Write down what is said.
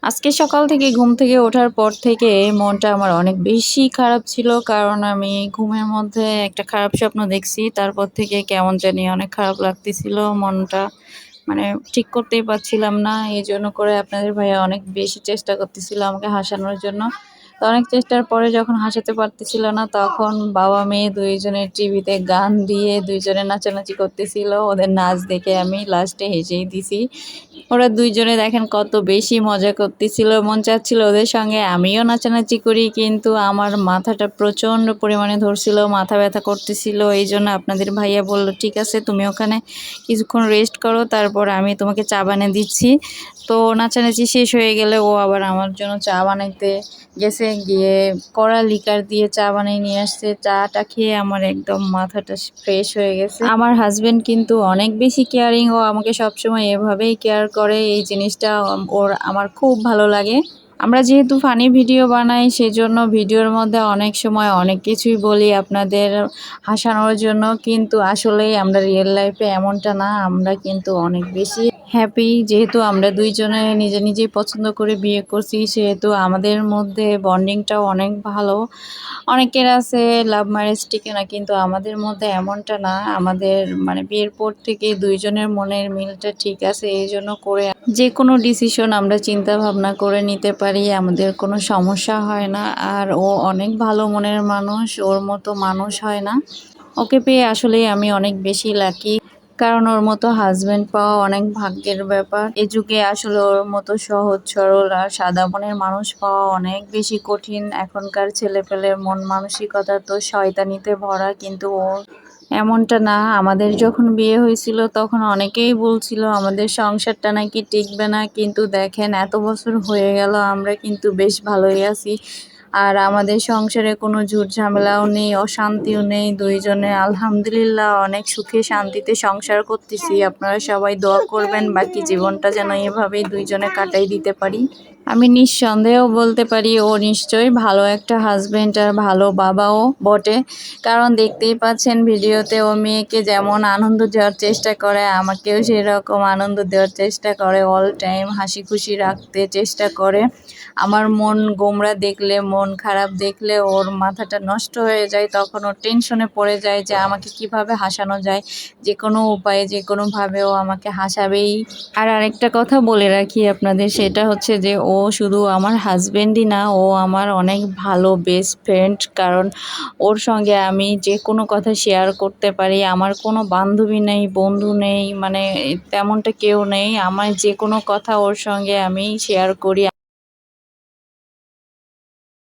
আজকে সকাল থেকে ঘুম থেকে ওঠার পর থেকে মনটা আমার অনেক বেশি খারাপ ছিল, কারণ আমি ঘুমের মধ্যে একটা খারাপ স্বপ্ন দেখছি। তারপর থেকে কেমন জানি অনেক খারাপ লাগতেছিল, মনটা মানে ঠিক করতেই পারছিলাম না। এই জন্য করে আপনাদের ভাইয়া অনেক বেশি চেষ্টা করতেছিল আমাকে হাসানোর জন্য। তো অনেক চেষ্টার পরে যখন হাসাতে পারতেছিল না, তখন বাবা মেয়ে দুইজনের টিভিতে গান দিয়ে দুইজনে নাচানাচি করতেছিল। ওদের নাচ দেখে আমি লাস্টে হেসেই দিছি। ওরা দুইজনে দেখেন কত বেশি মজা করতেছিল, মন চাচ্ছিল ওদের সঙ্গে আমিও নাচানাচি করি, কিন্তু আমার মাথাটা প্রচণ্ড পরিমাণে ধরছিল, মাথা ব্যথা করতেছিল। এই জন্য আপনাদের ভাইয়া বলল, ঠিক আছে তুমি ওখানে কিছুক্ষণ রেস্ট করো, তারপর আমি তোমাকে চা বানিয়ে দিচ্ছি। তো নাচানাচি শেষ হয়ে গেলে ও আবার আমার জন্য চা বানাইতে গেছে, গিয়ে কড়া লিকার দিয়ে চা বানিয়ে নিয়ে আসছে। চাটা খেয়ে আমার একদম মাথাটা ফ্রেশ হয়ে গেছে। আমার হাজবেন্ড কিন্তু অনেক বেশি কেয়ারিং, ও আমাকে সবসময় এভাবেই কেয়ার করে। এই জিনিসটা ওর আমার খুব ভালো লাগে। আমরা যেহেতু ফানি ভিডিও বানাই, সেজন্য ভিডিওর মধ্যে অনেক সময় অনেক কিছুই বলি আপনাদের হাসানোর জন্য, কিন্তু আসলেই আমরা রিয়েল লাইফে এমনটা না। আমরা কিন্তু অনেক বেশি হ্যাপি, যেহেতু আমরা দুইজনে নিজে নিজেই পছন্দ করে বিয়ে করছি, সেহেতু আমাদের মধ্যে বন্ডিংটাও অনেক ভালো। অনেকের আছে লাভ ম্যারেজ টিকে না, কিন্তু আমাদের মধ্যে এমনটা না। আমাদের মানে বিয়ের পর থেকে দুইজনের মনের মিলটা ঠিক আছে, এই জন্য করে যে কোনো ডিসিশন আমরা চিন্তা ভাবনা করে নিতে পারি, আমাদের কোনো সমস্যা হয় না। আর ও অনেক ভালো মনের মানুষ, ওর মতো মানুষ হয় না। ওকে পেয়ে আসলেই আমি অনেক বেশি লাকি, কারণ ওর মতো হাজবেন্ড পাওয়া অনেক ভাগ্যের ব্যাপার। এই যুগে আসলে ওর মতো সহজ সরল আর সাদা মনের মানুষ পাওয়া অনেক বেশি কঠিন। এখনকার ছেলেপেলের মন মানসিকতা তো শয়তানিতে ভরা, কিন্তু ও এমনটা না। আমাদের যখন বিয়ে হয়েছিল তখন অনেকেই বলছিল আমাদের সংসারটা নাকি টিকবে না, কিন্তু দেখেন এত বছর হয়ে গেল, আমরা কিন্তু বেশ ভালোই আছি। আর আমাদের সংসারে কোনো ঝুট ঝামেলাও নেই, অশান্তিও নেই। দুইজনে আলহামদুলিল্লাহ অনেক সুখে শান্তিতে সংসার করতেছি। আপনারা সবাই দোয়া করবেন বাকি জীবনটা যেন এভাবেই দুইজনে কাটাই দিতে পারি। আমি নিঃসন্দেহ বলতে পারি ও নিশ্চয়ই ভালো একটা হাজবেন্ড আর ভালো বাবাও বটে, কারণ দেখতেই পাচ্ছেন ভিডিওতে ও মেয়েকে যেমন আনন্দ দেওয়ার চেষ্টা করে, আমাকেও সেরকম আনন্দ দেওয়ার চেষ্টা করে। অল টাইম হাসি খুশি রাখতে চেষ্টা করে। আমার মন গোমড়া দেখলে, মন খারাপ দেখলে ওর মাথাটা নষ্ট হয়ে যায়, তখন ওর টেনশনে পড়ে যায় যে আমাকে কিভাবে হাসানো যায়। যে কোনো উপায়ে যে কোনোভাবে ও আমাকে হাসাবেই। আর আরেকটা কথা বলে রাখি আপনাদের, সেটা হচ্ছে যে ও শুধু আমার হাজবেন্ডই না, ও আমার অনেক ভালো বেস্ট ফ্রেন্ড। কারণ ওর সঙ্গে আমি যে কোনো কথা শেয়ার করতে পারি। আমার কোনো বান্ধবী নেই, বন্ধু নেই, মানে তেমনটা কেউ নেই। আমার যে কোনো কথা ওর সঙ্গে আমি শেয়ার করি।